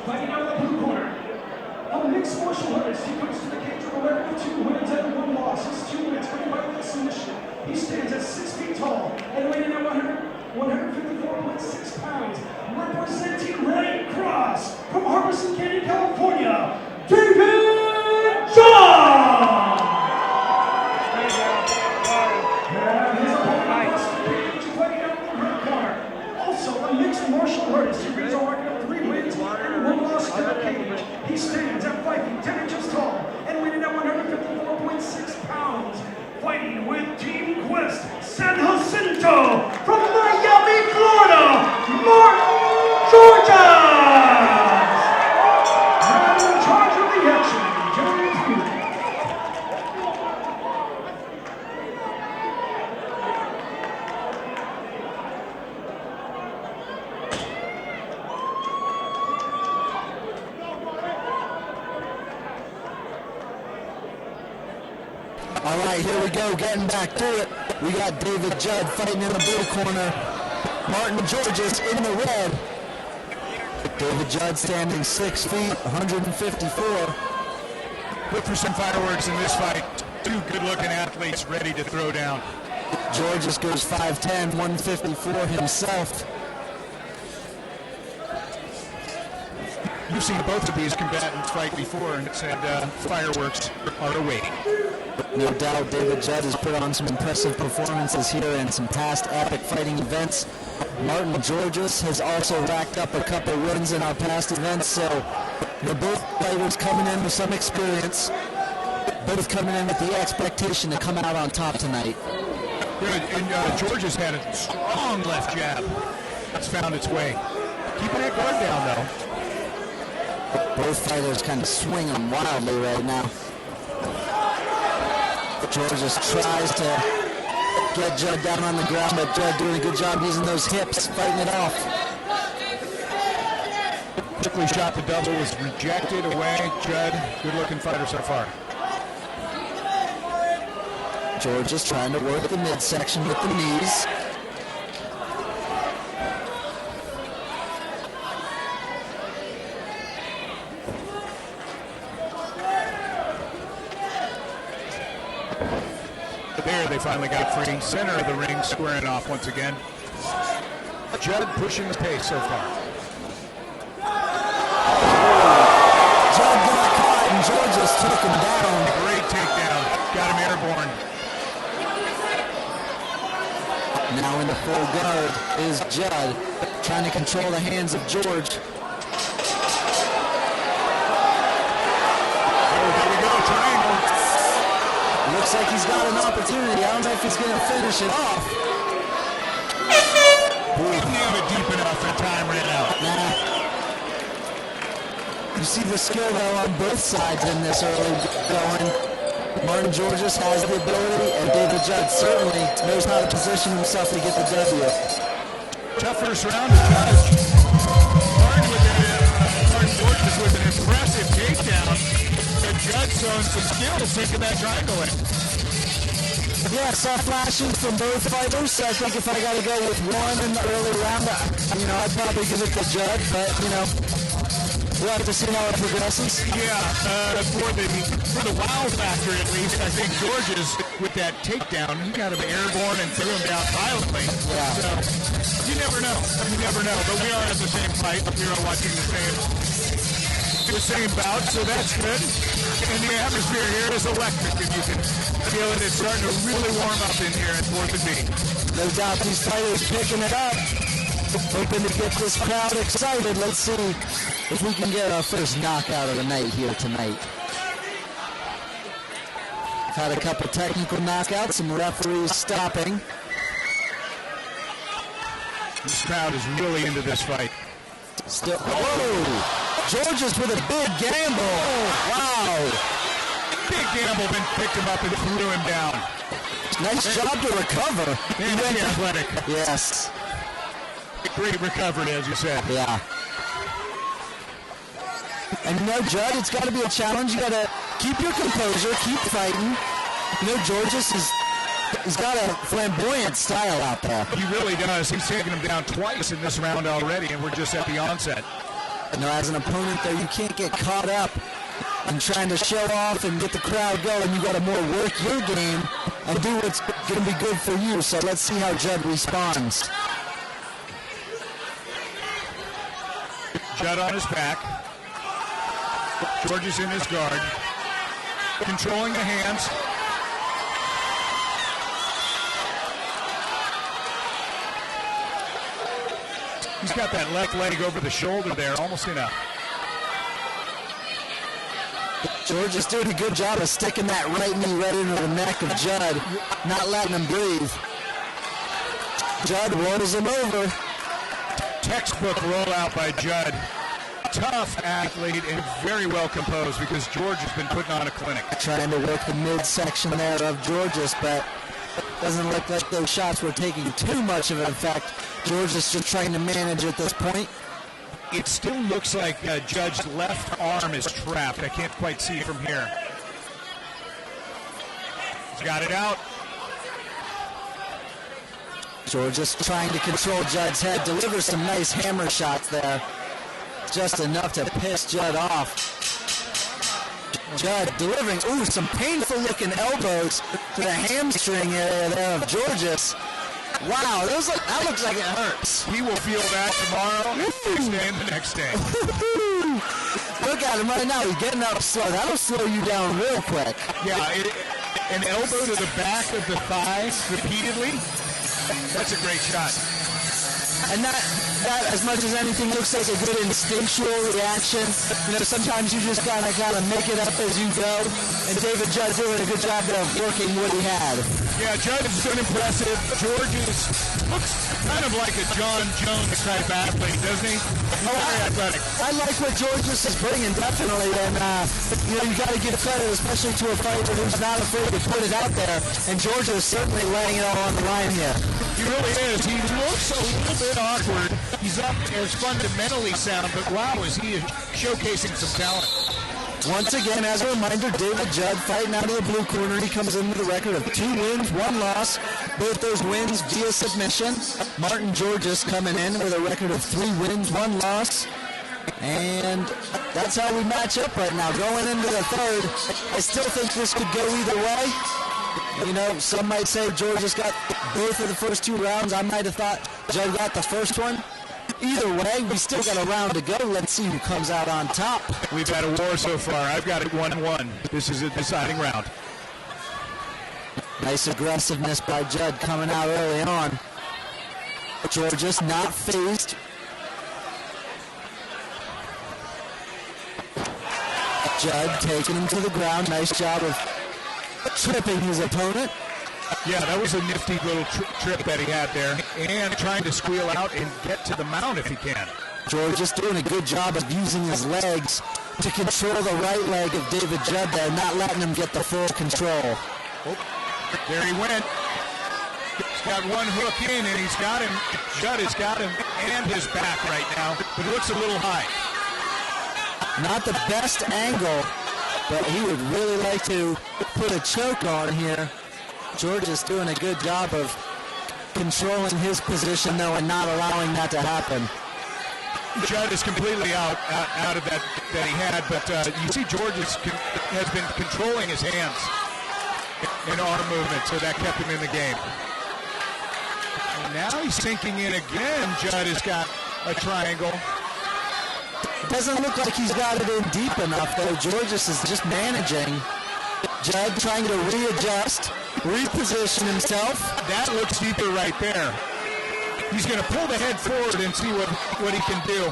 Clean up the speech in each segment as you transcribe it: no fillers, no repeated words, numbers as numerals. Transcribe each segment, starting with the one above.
Fighting out of the blue corner. A mixed martial artist. He comes to the cage with a record of 2 wins and 1 loss. His 2 wins winning by that submission. He stands at 6 feet tall and weighing at 154.6 pounds. Representing Red Cross from Harbison Canyon, California, David Judd! And his opponent across the cage fighting out in the red corner. Also a mixed martial artist. He brings a record of 3 wins and 1 loss to the cage. He stands at 5 feet 10 inches tall and weighing at 154.6 pounds. Fighting with Team Quest San Jacinto from Miami, Florida, Martin Georgia! And in charge of the action, Jerry Judd. All right, here we go, getting back to it. We got David Judd fighting in the blue corner. Martin Georges in the red. David Judd standing 6 feet, 154. Look for some fireworks in this fight. 2 good-looking athletes ready to throw down. Georges goes 5'10", 154 himself. You've seen both of these combatants fight before and said fireworks are awaiting. No doubt David Judd has put on some impressive performances here and some past epic fighting events. Martin Georges has also racked up a couple wins in our past events, so they're both fighters coming in with some experience, both coming in with the expectation to come out on top tonight. Good, and Georges had a strong left jab. It's found its way. Keeping that guard down, though. Both fighters kind of swinging wildly right now. Georges tries to get Judd down on the ground, but Judd doing a good job using those hips, fighting it off. Quickly shot the double, was rejected away. Judd, good-looking fighter so far. Georges trying to work the midsection with the knees. There, they finally got free. Center of the ring, squaring off once again. Judd pushing the pace so far. Judd got caught and Georges took him down. Great takedown. Got him airborne. Now in the full guard is Judd, trying to control the hands of George. Looks like he's got an opportunity. I don't know if he's going to finish it off. Didn't have it deep enough and time ran out. Nah. You see the skill though on both sides in this early going. Martin Georges has the ability, and David Judd certainly knows how to position himself to get the W. Tough first round. Martin Georges with an impressive takedown. And Judd showing some skills taking that triangle in. Yeah, saw flashes from both fighters. I think if I got to go with one in the early round, I'd probably give it to Judd, but, we'll have to see how it progresses. Yeah, for the wow factor at least, I think Georges, with that takedown, he got him airborne and threw him down violently. Yeah. So, you never know. But we are at the same fight. We are watching the same bout, so that's good. And the atmosphere here is electric, if you can feel it. It's starting to really warm up in here at 4th and B. No doubt these fighters picking it up, hoping to get this crowd excited. Let's see if we can get our first knockout of the night here tonight. Had a couple technical knockouts, some referees stopping. This crowd is really into this fight. Still, whoa! Georges with a big gamble. Wow. Big gamble, then picked him up and threw him down. Nice job to recover. And very athletic. Yes. Great recovery, as you said. Yeah. And Judd, it's got to be a challenge. You got to keep your composure, keep fighting. Georges he's got a flamboyant style out there. He really does. He's taken him down twice in this round already, and we're just at the onset. As an opponent, though, you can't get caught up in trying to show off and get the crowd going. You got to more work your game and do what's going to be good for you. So let's see how Judd responds. Judd on his back. George is in his guard. Controlling the hands. He's got that left leg over the shoulder there, almost in a... George is doing a good job of sticking that right knee right into the neck of Judd, not letting him breathe. Judd rolls him over. Textbook rollout by Judd. Tough athlete and very well composed because George has been putting on a clinic. Trying to work the midsection there of Georges, but doesn't look like those shots were taking too much of an effect. Georges just trying to manage at this point. It still looks like Judd's left arm is trapped. I can't quite see it from here. He's got it out. Georges trying to control Judd's head, delivers some nice hammer shots there. Just enough to piss Judd off. Judd delivering, some painful looking elbows to the hamstring area there of Georges. Wow, that looks like it hurts. He will feel that tomorrow, next day, and the next day. Look at him right now. He's getting up slow. That'll slow you down real quick. Yeah, an elbow to the back of the thigh repeatedly. That's a great shot. And that, as much as anything, looks like a good instinctual reaction. Sometimes you just gotta make it up as you go. And David Judd doing a good job of working what he had. Yeah, Judd is so impressive. George looks kind of like a John Jones type athlete, doesn't he? Very athletic. I like what Georges is bringing, definitely. And, you got to give credit, especially to a fighter who's not afraid to put it out there. And Georges is certainly laying it all on the line here. He really is. He looks a little bit awkward. He's up as fundamentally sound, but wow, is he showcasing some talent. Once again, as a reminder, David Judd fighting out of the blue corner. He comes in with a record of 2 wins, 1 loss. Both those wins via submission. Martin Georges coming in with a record of 3 wins, 1 loss. And that's how we match up right now. Going into the third, I still think this could go either way. Some might say Georges got both of the first 2 rounds. I might have thought Judd got the first one. Either way, we still got a round to go. Let's see who comes out on top. We've had a war so far. I've got it 1-1. This is a deciding round. Nice aggressiveness by Judd coming out early on. Georges not phased. Judd taking him to the ground. Nice job of tripping his opponent. Yeah, that was a nifty little trip that he had there. And trying to squeal out and get to the mount if he can. Georges doing a good job of using his legs to control the right leg of David Judd there, not letting him get the full control. Oh, there he went. He's got one hook in, and he's got him. Judd has got him and his back right now, but it looks a little high. Not the best angle, but he would really like to put a choke on here. Georges doing a good job of controlling his position, though, and not allowing that to happen. Judd is completely out of that he had, but you see Georges has been controlling his hands in arm movement, so that kept him in the game. And now he's sinking in again. Judd has got a triangle. Doesn't look like he's got it in deep enough, though. Georges is just managing. Judd trying to readjust, reposition himself. That looks deeper right there. He's going to pull the head forward and see what he can do.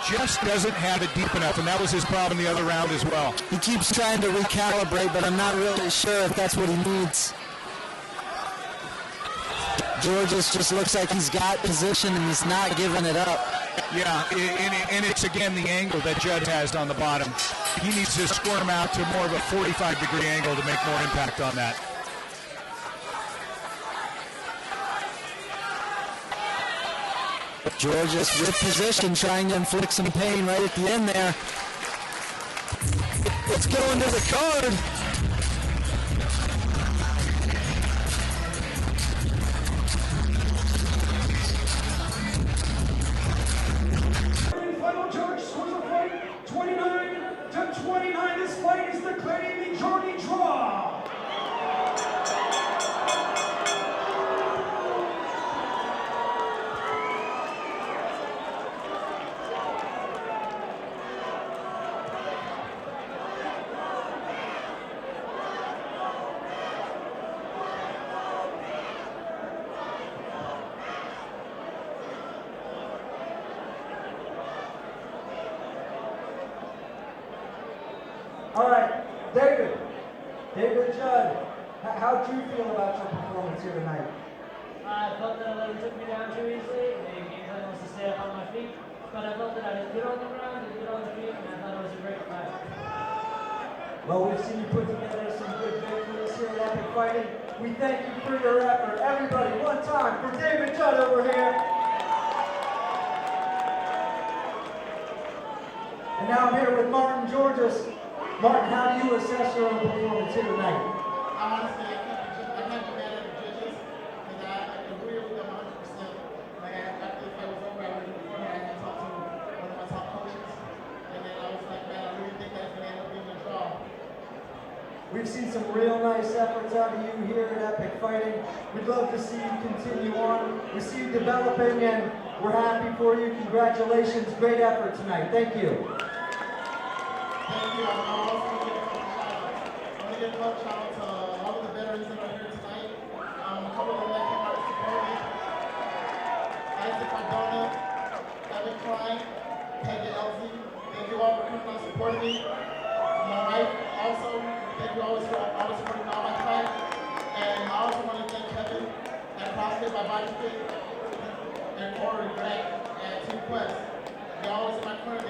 Just doesn't have it deep enough, and that was his problem the other round as well. He keeps trying to recalibrate, but I'm not really sure if that's what he needs. Georges just looks like he's got position and he's not giving it up. Yeah, and it's again the angle that Judd has on the bottom. He needs to squirm out to more of a 45-degree angle to make more impact on that. Georges with position, trying to inflict some pain right at the end there. Let's go into the card. All right, David Judd, how'd you feel about your performance here tonight? I felt that they took me down too easily. The game plan was to stay up on my feet, but I felt that I did good on the ground, did good on the feet, and I thought it was a great fight. Well, we've seen you put together some good victories here at Epic Fighting. We thank you for your effort. Everybody, one time for David Judd over here. And now I'm here with Martin Georges. Martin, how do you assess your own performance here tonight? Honestly, I can't be mad at the judges because I agree with them 100%. Like after the fight was over, I went before I had talked to one of my top coaches, and then I was like, man, I really think that's gonna end up being a draw. We've seen some real nice efforts out of you here at Epic Fighting. We'd love to see you continue on. We see you developing, and we're happy for you. Congratulations, great effort tonight. Thank you. Thank you. I'm also going to give a shout out to all of the veterans that are here tonight. A couple of them that came out to support me. Isaac Cardona, Evan Klein, Peggy Elsie. Thank you all for coming out and supporting me. My wife also, thank you always for always supporting me all my fight. And I also want to thank Kevin at CrossFit by BodyFit and Corey Grant at Team Quest. They're always in my corner.